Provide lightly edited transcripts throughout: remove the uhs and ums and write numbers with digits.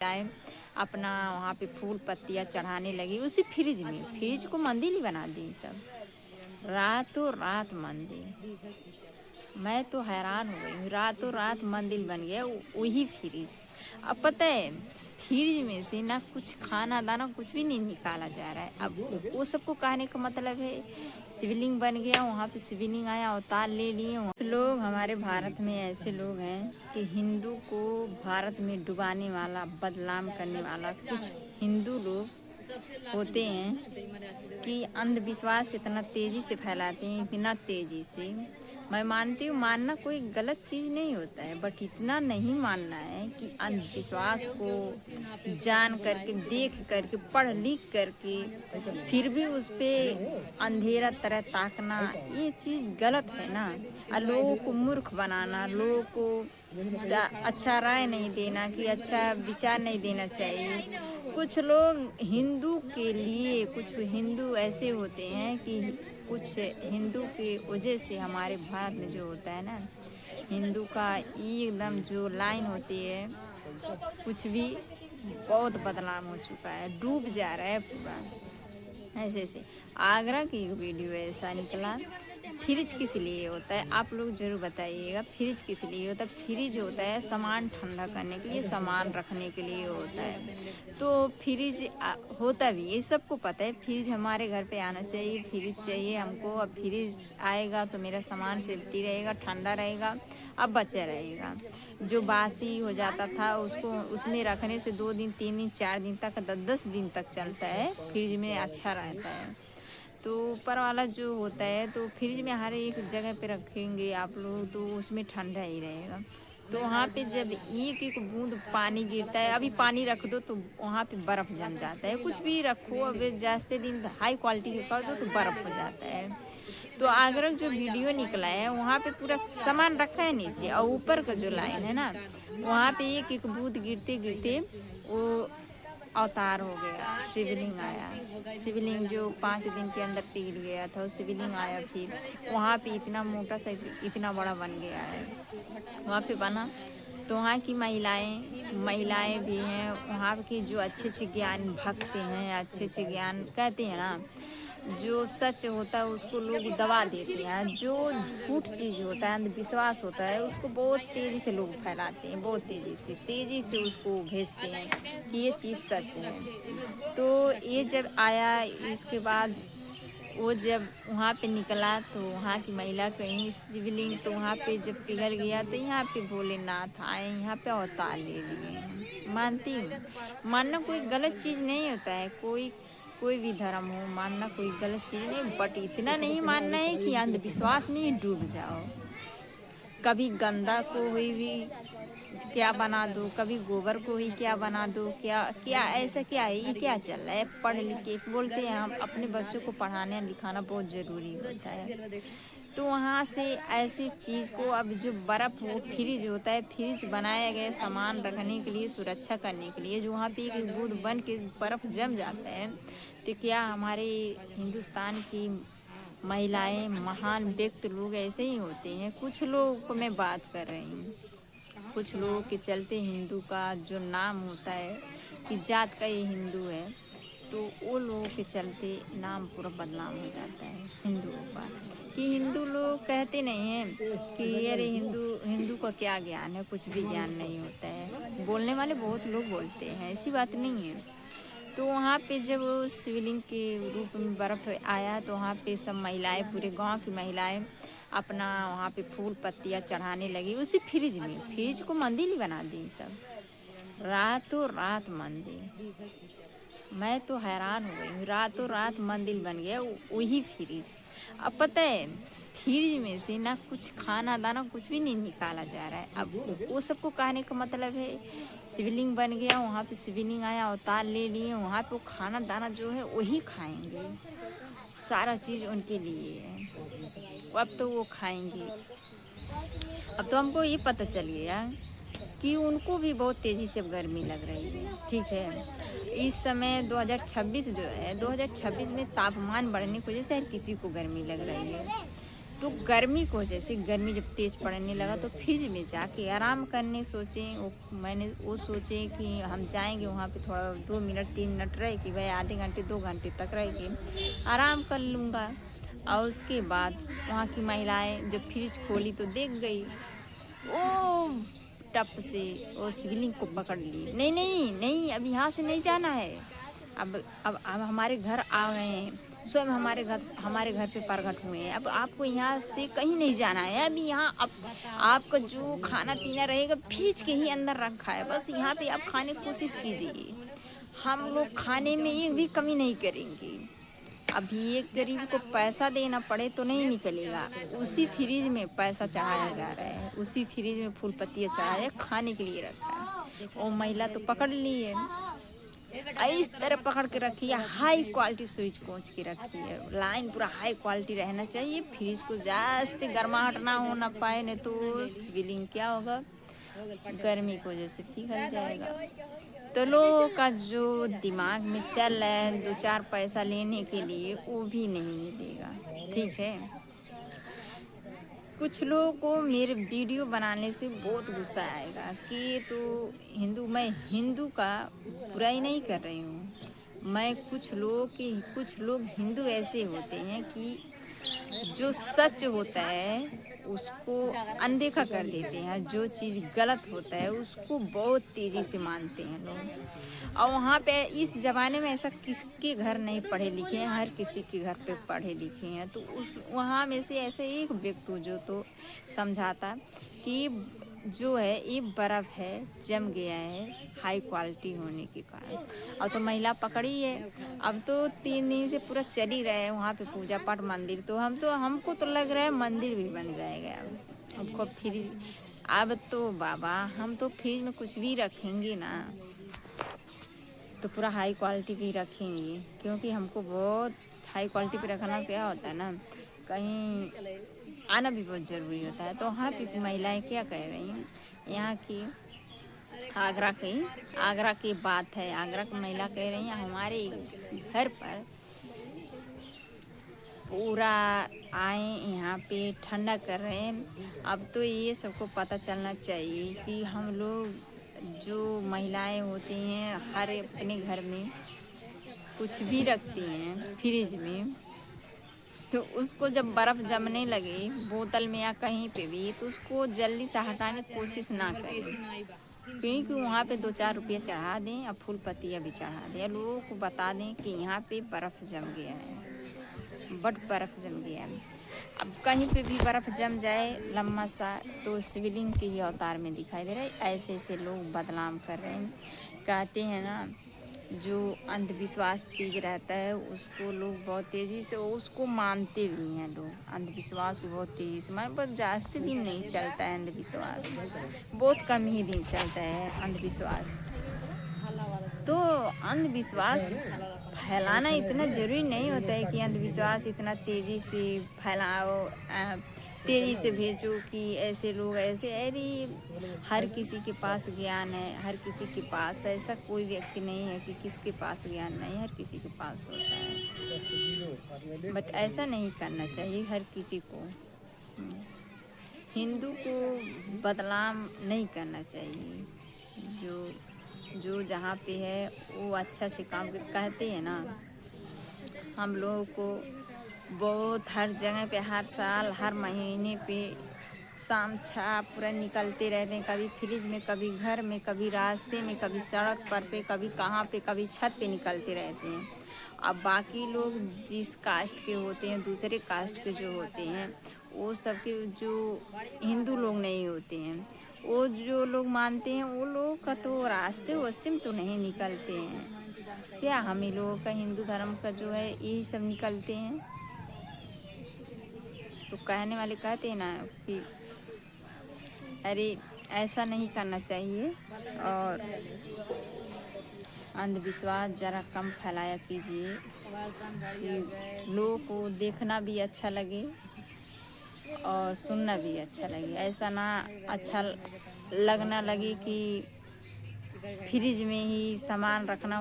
Time अपना वहाँ पे फूल पत्तियाँ चढ़ाने लगी उसी फ्रिज में। फ्रिज को मंदिर ही बना दी सब, रातों रात मंदिर। मैं तो हैरान हो गई हूँ, रातों रात मंदिर बन गया वही फ्रिज। अब पता है फ्रिज में से ना कुछ खाना दाना कुछ भी नहीं निकाला जा रहा है। अब वो सबको कहने का मतलब है शिवलिंग बन गया, वहाँ पे शिवलिंग आया, अवतार ले लिए। लोग हमारे भारत में ऐसे लोग हैं कि हिंदू को भारत में डुबाने वाला, बदनाम करने वाला कुछ हिंदू लोग होते हैं कि अंधविश्वास इतना तेज़ी से फैलाते हैं, इतना तेज़ी से। मैं मानती हूँ मानना कोई गलत चीज़ नहीं होता है, बट इतना नहीं मानना है कि अंधविश्वास को जान करके, देख करके, पढ़ लिख करके फिर भी उस पर अंधेरा तरह ताकना, ये चीज़ गलत है ना। और लोगों को मूर्ख बनाना, लोगों को अच्छा राय नहीं देना कि अच्छा विचार नहीं देना चाहिए। कुछ लोग हिंदू के लिए, कुछ हिंदू ऐसे होते हैं कि कुछ हिंदू के वजह से हमारे भारत में जो होता है ना, हिंदू का एकदम जो लाइन होती है कुछ भी बहुत बदनाम हो चुका है, डूब जा रहा है पूरा। ऐसे ऐसे आगरा की वीडियो ऐसा निकला। फ्रिज किस लिए होता है आप लोग जरूर बताइएगा, फ्रिज किस लिए होता है? फ्रिज होता है सामान ठंडा करने के लिए, सामान रखने के लिए होता है। तो फ्रिज होता भी ये सबको पता है, फ्रिज हमारे घर पे आना चाहिए, फ्रिज चाहिए हमको। अब फ्रिज आएगा तो मेरा सामान सेफ्टी रहेगा, ठंडा रहेगा, अब बचा रहेगा। जो बासी हो जाता था उसको उसमें रखने से 2 दिन 3 दिन 4 दिन तक 10 दिन तक चलता है, फ्रिज में अच्छा रहता है। तो ऊपर वाला जो होता है तो फ्रिज में हर एक जगह पे रखेंगे आप लोग तो उसमें ठंडा ही रहेगा। तो वहाँ पे जब एक एक बूंद पानी गिरता है, अभी पानी रख दो तो वहाँ पे बर्फ़ जम जाता है। कुछ भी रखो अब जास्ते दिन हाई क्वालिटी के कर दो तो बर्फ़ हो जाता है। तो आगरा जो वीडियो निकला है वहाँ पे पूरा सामान रखा है नीचे, और ऊपर का जो लाइन है ना वहाँ पे एक एक बूंद गिरते गिरते वो अवतार हो गया, शिवलिंग आया। शिवलिंग जो 5 दिन के अंदर पिघल गया था, वो शिवलिंग आया फिर वहाँ पे इतना मोटा सा इतना बड़ा बन गया है। वहाँ पे बना तो वहाँ की महिलाएं भी हैं, वहाँ की जो अच्छे अच्छे ज्ञान भक्त हैं, अच्छे अच्छे ज्ञान कहते हैं ना, जो सच होता है उसको लोग दबा देते हैं। जो झूठ चीज़ होता है, अंधविश्वास होता है, उसको बहुत तेज़ी से लोग फैलाते हैं, बहुत तेज़ी से उसको भेजते हैं कि ये चीज़ सच है। तो ये जब आया इसके बाद वो जब वहाँ पे निकला तो वहाँ की महिला कहीं शिवलिंग, तो वहाँ पे जब पिघल गया तो यहाँ पे भोलेनाथ आए, यहाँ पे अवतार ले लिए हैं। मानती हूँ मानना कोई गलत चीज़ नहीं होता है, कोई भी धर्म हो, मानना कोई गलत चीज़ नहीं, बट इतना नहीं मानना है कि अंधविश्वास में ही डूब जाओ। कभी गंदा को हुई भी क्या बना दो, कभी गोबर को ही क्या बना दो, क्या क्या ऐसा क्या है, ये क्या चल रहा है? पढ़ लिख के बोलते हैं हम अपने बच्चों को पढ़ाना लिखाना बहुत ज़रूरी होता है। तो वहाँ से ऐसी चीज़ को, अब जो बर्फ़ वो फ्रिज होता है, फ्रिज बनाया गया सामान रखने के लिए, सुरक्षा करने के लिए, जो वहाँ पे एक बूंद बन के बर्फ़ जम जाता है। तो क्या हमारे हिंदुस्तान की महिलाएं, महान व्यक्ति लोग ऐसे ही होते हैं? कुछ लोगों को मैं बात कर रही हूँ, कुछ लोगों के चलते हिंदू का जो नाम होता है कि जात का ये हिंदू है, तो वो लोगों के चलते नाम पूरा बदनाम हो जाता है हिंदुओं का। कि हिंदू लोग कहते नहीं हैं कि अरे हिंदू का क्या ज्ञान है, कुछ भी ज्ञान नहीं होता है। बोलने वाले बहुत लोग बोलते हैं, ऐसी बात नहीं है। तो वहाँ पे जब शिवलिंग के रूप में बर्फ़ आया तो वहाँ पे सब महिलाएं, पूरे गांव की महिलाएं अपना वहाँ पे फूल पत्तियाँ चढ़ाने लगी उसी फ्रिज में। फ्रिज को मंदिर ही बना दी सब, रातों रात मंदिर। मैं तो हैरान हो गई हूँ, रातों रात मंदिर बन गया वही फ्रिज। अब पता है फ्रिज में से ना कुछ खाना दाना कुछ भी नहीं निकाला जा रहा है। अब वो सबको कहने का मतलब है शिवलिंग बन गया, वहाँ पे शिवलिंग आया, अवतार ले लिए, वहाँ पे वो खाना दाना जो है वही खाएंगे, सारा चीज़ उनके लिए है, अब तो वो खाएंगे। अब तो हमको ये पता चल गया कि उनको भी बहुत तेज़ी से गर्मी लग रही है। ठीक है, इस समय 2026 जो है, 2026 में तापमान बढ़ने की वजह से हर किसी को गर्मी लग रही है। तो गर्मी को जैसे गर्मी जब तेज़ पड़ने लगा तो फ्रिज में जाके आराम करने सोचें। मैंने वो सोचे कि हम जाएंगे वहाँ पे थोड़ा 2 मिनट 3 मिनट रह कि भाई आधे घंटे 2 घंटे तक रह के आराम कर लूँगा। और उसके बाद वहाँ की महिलाएं जब फ्रिज खोली तो देख गई, ओ टप से वो शिवलिंग को पकड़ ली। नहीं नहीं नहीं, अब यहाँ से नहीं जाना है। अब हमारे घर आ गए हैं, स्वयं हमारे घर पे प्रकट हुए हैं। अब आपको यहाँ से कहीं नहीं जाना है। अब यहाँ अब आपका जो खाना पीना रहेगा फ्रिज के ही अंदर रखा है, बस यहाँ पे आप खाने की कोशिश कीजिए। हम लोग खाने में एक भी कमी नहीं करेंगे। अभी एक गरीब को पैसा देना पड़े तो नहीं निकलेगा। उसी फ्रिज में पैसा चढ़ाया जा रहा है, उसी फ्रिज में फूल पत्तियाँ चढ़ाया खाने के लिए रखा है। वो महिला तो पकड़ ली है, इस तरह पकड़ के रखी है, हाई क्वालिटी स्विच कोच के रखी है। लाइन पूरा हाई क्वालिटी रहना चाहिए, फ्रिज को जास्ती गर्माहट ना होना पाए, नहीं तो शिवलिंग क्या होगा, गर्मी की वजह से पिघल जाएगा। तो लोगों का जो दिमाग में चल रहा है 2-4 पैसा लेने के लिए, वो भी नहीं मिलेगा। ठीक है, कुछ लोगों को मेरे वीडियो बनाने से बहुत गुस्सा आएगा कि तो मैं हिंदू का बुराई नहीं कर रही हूँ। मैं कुछ लोग हिंदू ऐसे होते हैं कि जो सच होता है उसको अनदेखा कर देते हैं, जो चीज़ गलत होता है उसको बहुत तेज़ी से मानते हैं लोग। और वहाँ पे इस ज़माने में ऐसा किसके घर नहीं पढ़े लिखे हैं, हर किसी के घर पे पढ़े लिखे हैं। तो वहाँ में से ऐसे एक व्यक्ति जो तो समझाता कि जो है ये बर्फ़ है, जम गया है हाई क्वालिटी होने के कारण। और तो महिला पकड़ी है, अब तो 3 दिन से पूरा चल ही रहा है वहाँ पे पूजा पाठ मंदिर। तो हमको तो लग रहा है मंदिर भी बन जाएगा अब फ्रिज। अब तो बाबा हम तो फ्रिज में कुछ भी रखेंगे ना तो पूरा हाई क्वालिटी भी रखेंगे, क्योंकि हमको बहुत हाई क्वालिटी पे रखना क्या होता है ना, कहीं आना भी बहुत ज़रूरी होता है। तो वहाँ पे महिलाएं क्या कह रही हैं, यहाँ की आगरा की बात है। आगरा की महिला कह रही हैं हमारे घर पर पूरा आए यहाँ पे ठंडा कर रहे हैं। अब तो ये सबको पता चलना चाहिए कि हम लोग जो महिलाएं होती हैं हर अपने घर में कुछ भी रखती हैं फ्रिज में, तो उसको जब बर्फ़ जमने लगे बोतल में या कहीं पे भी, तो उसको जल्दी से हटाने की कोशिश ना करें, क्योंकि वहाँ पे 2-4 रुपये चढ़ा दें और फूल पत्तियाँ भी चढ़ा दें, लोगों को बता दें कि यहाँ पे बर्फ़ जम गया है, बर्फ़ जम गया है। अब कहीं पे भी बर्फ़ जम जाए लम्बा सा तो शिवलिंग के ही अवतार में दिखाई दे रहा है। ऐसे ऐसे लोग बदनाम कर रहे हैं। कहते हैं ना, जो अंधविश्वास चीज़ रहता है उसको लोग बहुत तेज़ी से उसको मानते भी हैं। लोग अंधविश्वास को बहुत तेज़ी से मान, पर ज़्यादा दिन नहीं चलता है अंधविश्वास, बहुत कम ही दिन चलता है अंधविश्वास। तो अंधविश्वास फैलाना इतना ज़रूरी नहीं होता है कि अंधविश्वास इतना तेज़ी से फैलाओ, तेज़ी से भेजो कि ऐसे लोग ऐसे। अरे हर किसी के पास ज्ञान है, हर किसी के पास, ऐसा कोई व्यक्ति नहीं है कि किसके पास ज्ञान नहीं, हर किसी के पास होता है। बट ऐसा नहीं करना चाहिए हर किसी को। हिंदू को बदनाम नहीं करना चाहिए। जो जहाँ पे है वो अच्छा से काम कहते हैं ना, हम लोगों को बहुत हर जगह पे हर साल हर महीने पे शाम छाप पूरा निकलते रहते हैं, कभी फ्रिज में, कभी घर में, कभी रास्ते में, कभी सड़क पर पे, कभी कहाँ पे, कभी छत पे निकलते रहते हैं। अब बाकी लोग जिस कास्ट के होते हैं, दूसरे कास्ट के जो होते हैं, वो सबके जो हिंदू लोग नहीं होते हैं, वो जो लोग मानते हैं वो लोग का तो रास्ते वास्ते में तो नहीं निकलते हैं। क्या हम ही लोगों का हिंदू धर्म का जो है यही सब निकलते हैं। तो कहने वाले कहते हैं ना कि अरे ऐसा नहीं करना चाहिए और अंधविश्वास ज़रा कम फैलाया कीजिए कि लोगों को देखना भी अच्छा लगे और सुनना भी अच्छा लगे। ऐसा ना अच्छा लगना लगे कि फ्रिज में ही सामान रखना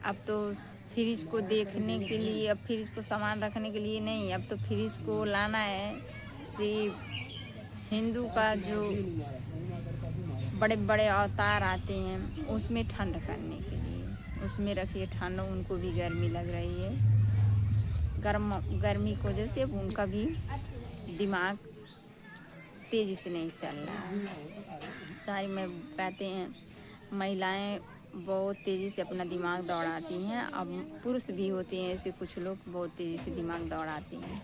अब तो फ्रिज को देखने के लिए, अब फ्रिज को सामान रखने के लिए नहीं, अब तो फ्रिज को लाना है सिर्फ हिंदू का जो बड़े बड़े अवतार आते हैं उसमें ठंड करने के लिए, उसमें रखिए ठंड, उनको भी गर्मी लग रही है, गर्मी की वजह से उनका भी दिमाग तेज़ी से नहीं चल रहा है। सारी में कहते हैं महिलाएं बहुत तेज़ी से अपना दिमाग दौड़ाती हैं, अब पुरुष भी होते हैं ऐसे कुछ लोग बहुत तेज़ी से दिमाग दौड़ाती हैं।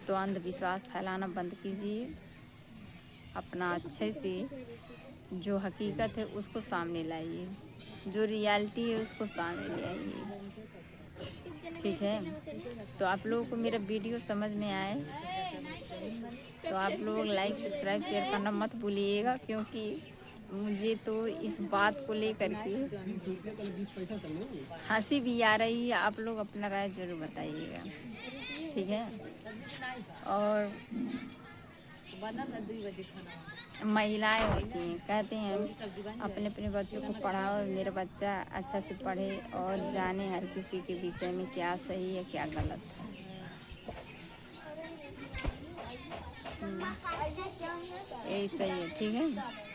तो अंधविश्वास फैलाना बंद कीजिए, अपना अच्छे से जो हकीकत है उसको सामने लाइए, जो रियलिटी है उसको सामने ले आइए, ठीक है। तो आप लोगों को मेरा वीडियो समझ में आए तो आप लोग लाइक सब्सक्राइब शेयर करना मत भूलिएगा, क्योंकि मुझे तो इस बात को लेकर के हंसी भी आ रही है। आप लोग अपना राय ज़रूर बताइएगा, ठीक है। और महिलाएं होती हैं, कहते हैं अपने अपने बच्चों को पढ़ाओ, मेरा बच्चा अच्छा से पढ़े और जाने हर किसी के विषय में क्या सही है क्या गलत है। यही सही है, ठीक है।